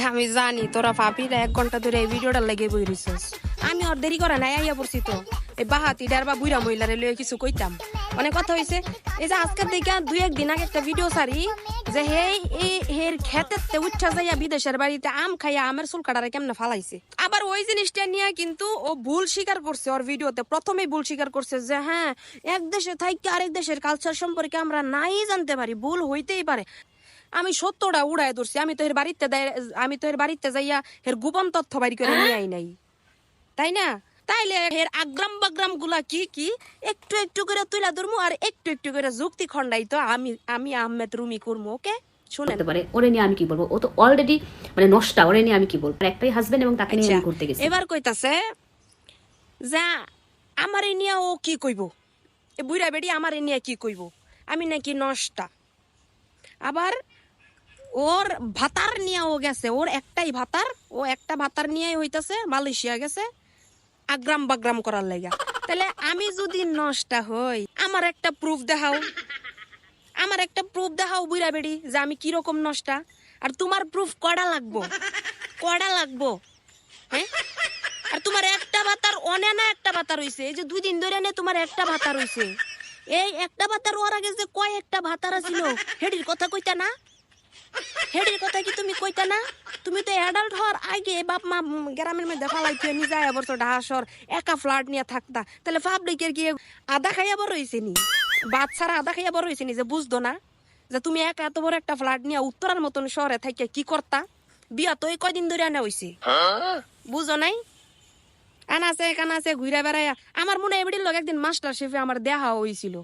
আমি জানি তোরা ভাবিরা 1 ঘন্টা ধরে এই ভিডিওটা লেগে বই রইছস। আমি আর দেরি করে নাই, আইয়া পড়ছি তো। এই বাহাতিটার বা বুইরা মহিলারে লইয়া কিছু কইতাম। অনেক কথা হইছে। এই যে আজকের দিকে 2-1 দিন আগে একটা ভিডিও সারি যে হের খেতেতে উচ্ছা যাইয়া বিদেশের বাড়িতে আম খাইয়া আমের চুল কাটারে কেমনে ফালাইছে। আবার ওই জিনিসটা নিয়ে কিন্তু ও ভুল স্বীকার করছে। ওর ভিডিওতে প্রথমেই ভুল স্বীকার করছে যে হ্যাঁ, এক দেশে থাইকে আরেক দেশের কালচার সম্পর্কে আমরা নাই জানতে পারি, ভুল হইতেই পারে। আমি সত্যটা উড়ায় ধরছি। আমি তো এর বাড়িতে যাইয়া এর গোপন তথ্য বাড়ি করে নিয়ে আই নাই, তাই না? তাইলে এর আগ্রাম বাগ্রাম গুলা কি কি একটু একটু করে তুইলা ধরমু আর একটু একটু করে যুক্তি খন্ডাই তো আমি আহমেদ রুমি করবো। ওকে শুনেন পারে ওরে নিয়ে আমি কি বলবো, ও তো অলরেডি মানে নষ্টা, ওরে নিয়ে আমি কি বলবো। একটাই হাজবেন্ড এবং তাকে নিয়ে আমি ঘুরতে গেছি। এবার কইতাছে যা আমারে নিয়ে ও কি কইব, এ বুইরা বেড়ি আমারে নিয়ে কি কইব, আমি নাকি নষ্টা। আবার ওর ভাতার নিয়ে ও গেছে, ওর একটাই ভাতার, ও একটা ভাতার নিয়ে হইতাছে মালয়েশিয়া গেছে আগ্রাম বাগ্রাম করার লাগা। তাহলে আমি যদি নষ্টা হই আমার একটা প্রুফ দেখাও, আমার একটা প্রুফ দেখাও বুইরা বেড়ি যে আমি কিরকম নষ্টা। আর তোমার প্রুফ কড়া লাগবো, কড়া লাগবো, হ্যাঁ? আর তোমার একটা ভাতার অনেনা একটা ভাতার হইছে, এই যে 2 দিন ধরে নে তোমার একটা ভাতার হইছে। এই একটা ভাতার ওর আগে যে কয়েকটা ভাতারা ছিল হেডির কথা কইতা না, হেডির কথা কি তুমি কইতা না? তুমি তো অ্যাডাল্ট হওয়ার আগে বাপ মা গ্রামের মধ্যে ফালাইতে নিজে আবার তো ঢাসর একা ফ্ল্যাট নিয়ে থাকতা। তাহলে পাবলিকের কি আদা খাইয়া বড় হইছে নি, বাদ ছাড়া আদা খাইয়া বড় হইছে নি যে বুঝতো না যে তুমি একা এত বড় একটা ফ্ল্যাট নিয়ে উত্তরার মতন শহরে থাইকে কি করতা? বিয়া তো এই কয়দিন ধরে আনা হইছে, বুঝো নাই? আনাছে কানাছে ঘুরে বেড়াইয়া আমার মনে এবারের লোক একদিন মাস্টার শেফে আমার দেখা হয়েছিল,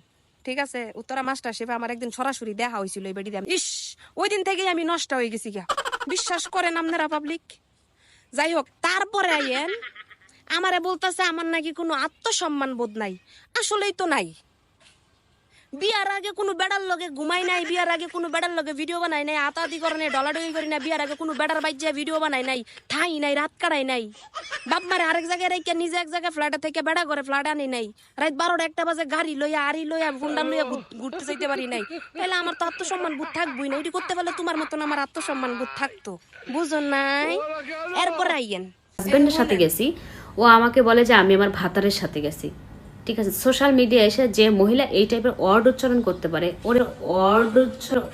ঠিক আছে? উত্তরা মাস্টার শেফে আমার একদিন সরাসরি দেখা হয়েছিল এই বাড়িতে। ইস, ওই দিন থেকেই আমি নষ্ট হয়ে গেছি গা। বিশ্বাস করেন আপনারা পাবলিক? যাই হোক, তারপরে আইয়েন আমারে বলতেছে আমার নাকি কোনো আত্মসম্মান বোধ নাই। আসলেই তো নাই। বিয়ার আগে কোনো বেড়ার লগে ঘুমাই নাই, বিয়ার আগে কোনো বেড়ার লগে ভিডিও বানাই নাই, আতাদি করে নাই, ডলাডলি করি না, বিয়ার আগে কোনো বেড়ার বাইজা ভিডিও বানাই নাই, ঠাই নাই, রাত কাটাই নাই, বাপ মারে আরেক জায়গায় রেখে নিজে এক জায়গায় ফ্ল্যাটে থেকে বেড়া করে ফ্ল্যাট আনি নাই, রাত 12টা 1টা বাজে গাড়ি লইয়া আড়ি লইয়া ফোনটা লইয়া ঘুরতে চাইতে পারি নাই। তাহলে আমার তো আত্মসম্মান বোধ থাকবই না। এটি করতে পারলে তোমার মতন আমার আত্মসম্মান বোধ থাকতো, বুঝো নাই? এরপর আইয়েন হাজবেন্ডের সাথে গেছি, ও আমাকে বলে যে আমি আমার ভাতারের সাথে গেছি। ঠিক আছে, সোশ্যাল মিডিয়া এসে যে মহিলা এই টাইপের ওয়ার্ড উচ্চারণ করতে পারে, ওর ওয়ার্ড উচ্চারণ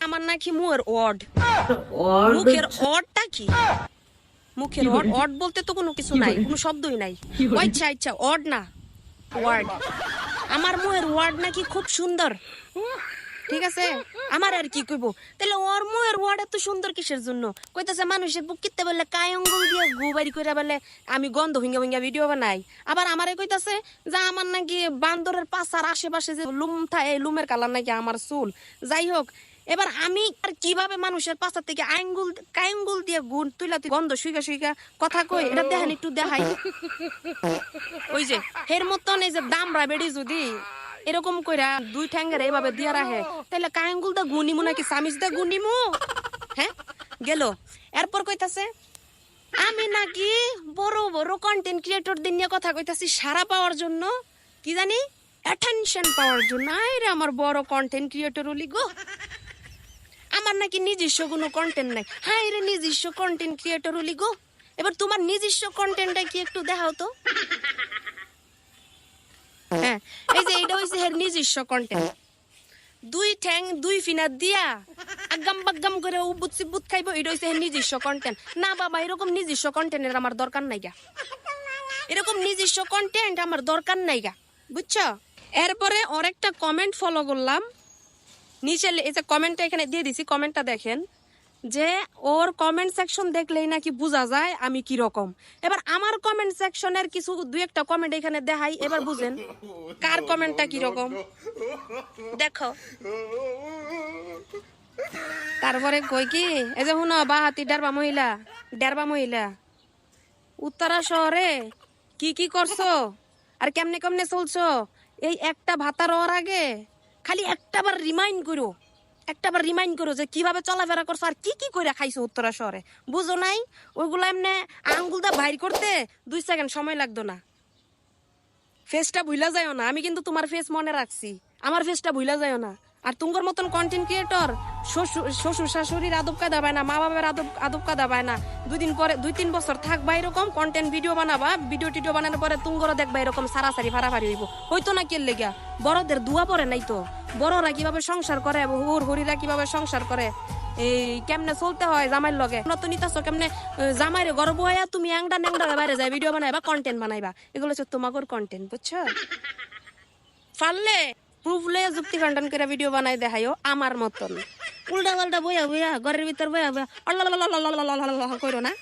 আমার নাকি মুয়ের ওয়ার্ড, মুখের ওয়ার্ডটা কি? মুখের ওয়ার্ড বলতে তো কোনো কিছু নাই, কোনো শব্দই নাই। আচ্ছা আচ্ছা, ওয়ার্ড না ওয়ার্ড। আমার মুয়ের ওয়ার্ড নাকি খুব সুন্দর, ঠিক আছে? আমার আর কি কইব? তাহলে ওর মুয়ের ওয়ার্ড এত সুন্দর কিসের জন্য? কইতাছে মানুষের বুক কিতে বললে কায় আঙ্গুল দিয়ে গুবারি করে বলে আমি গন্ধ ভিঙ্গা ভিঙ্গা ভিডিও বানাই। আবার আমারে কইতাছে যে আমার নাকি বান্দরের পাছার আশেপাশে যে লুম থাকে, লুমের কালার নাকি আমার চুল। যাই হোক, এবার আমি আর কিভাবে মানুষের পাছার থেকে কায়ঙ্গুল দিয়ে গুণ তুইলা গন্ধ শুইকা শুইকা কথা কই? এটা দেখেন, একটু দেখাই। ওই যে এর মতন এই যে দামরা বেড়ি যদি এরকম কইরা 2 ঠ্যাঙ্গের এইভাবে দিয়া রাখে, তাহলে কায়ঙ্গুল দা গুনিমু নাকি সামিজ দা গুনিমু? হ্যাঁ, গেল। এরপর কইতাছে আমি নাকি বড় বড় কন্টেন্ট ক্রিয়েটরদের নিয়ে কথা কইতাছি সারা পাওয়ার জন্য, কি জানি অ্যাটেনশন পাওয়ার জন্য। আরে আমার বড় কন্টেন্ট ক্রিয়েটর হলি গো, আমার নাকি নিজস্ব কোনো কন্টেন্ট নাই। হ্যাঁ রে, নিজস্ব কন্টেন্ট ক্রিয়েটর হলি গো। এবার তোমার নিজস্ব কন্টেন্টটা কি একটু দেখাও তো। হ্যাঁ, এই যে এটা হইছে এর নিজস্ব কন্টেন্ট। 2 ঠ্যাং 2 ফিনা দিয়া আগাম বাগাম করে উবুত সিবুত খাইবো, এটা হইছে এর নিজস্ব কন্টেন্ট। না বাবা, এরকম নিজস্ব কন্টেন্টের আমার দরকার নাই গা, এরকম নিজস্ব কন্টেন্ট আমার দরকার নাই গা, বুঝছো? এরপরে ওর একটা কমেন্ট ফলো করলাম নিচে, এই যে কমেন্টটা এখানে দিয়ে দিছি, কমেন্টটা দেখেন যে ওর কমেন্ট সেকশন দেখলেই নাকি বোঝা যায় আমি কি রকম। এবার আমার কমেন্ট সেকশনের কিছু 2-1টা কমেন্ট এখানে দেখাই, এবার বুঝেন কার কমেন্টটা কি রকম। দেখো, তারপরে কই কি, এই যে শুনো বাহাতি ডেরবা মহিলা উত্তরা শহরে কি কি করছো আর কেমনে কেমনে চলছো, এই একটা ভাতার ওর আগে খালি একটাবার রিমাইন্ড করো যে কিভাবে চলাফেরা করছো আর কি কি কইরা খাইছো উত্তরা শহরে, বুঝো নাই? ওইগুলো এমনি আঙ্গুল দা বাইর করতে 2 সেকেন্ড সময় লাগতো না। ফেসটা ভুলা যায়ও না, আমি কিন্তু তোমার ফেস মনে রাখছি, আমার ফেসটা ভুলা যায়ও না। আর তুঙ্গর মতন কন্টেন্ট ক্রিয়েটর শ্বশুর শাশুড়ির আদব কায়দা পায় না, মা বাবার আদব কায়দা পায় না, 2-3 বছর থাকবা এরকম কন্টেন্ট ভিডিও বানাবা, ভিডিও টিডিও বানানোর পরে তুঙ্গরও দেখবা এরকম সারাসারি ফাড়াফাড়ি হইব। হইতো না কে লেগা? বড়দের দুয়া পরে নাই তো, বড়রা কিভাবে সংসার করে, হরিরা কিভাবে সংসার করে, এই কেমনে চলতে হয় জামাইয়ের লগে, তো নিতাছ কেমনে জামাইরে গর্ব হইয়া তুমি অ্যাংডা ন্যাংডা বাইরে যায় ভিডিও বানাইবা, কন্টেন্ট বানাইবা, এগুলো হচ্ছে তোমাগর কন্টেন্ট, বুঝছো? পারলে প্রুফ লয়ে যুক্তি খণ্ডন করে ভিডিও বানাই দেখাইও আমার মতন। উল্টা পাল্টা বইয়া বইয়া ঘরের ভিতর বইয়া বইয়া করো না।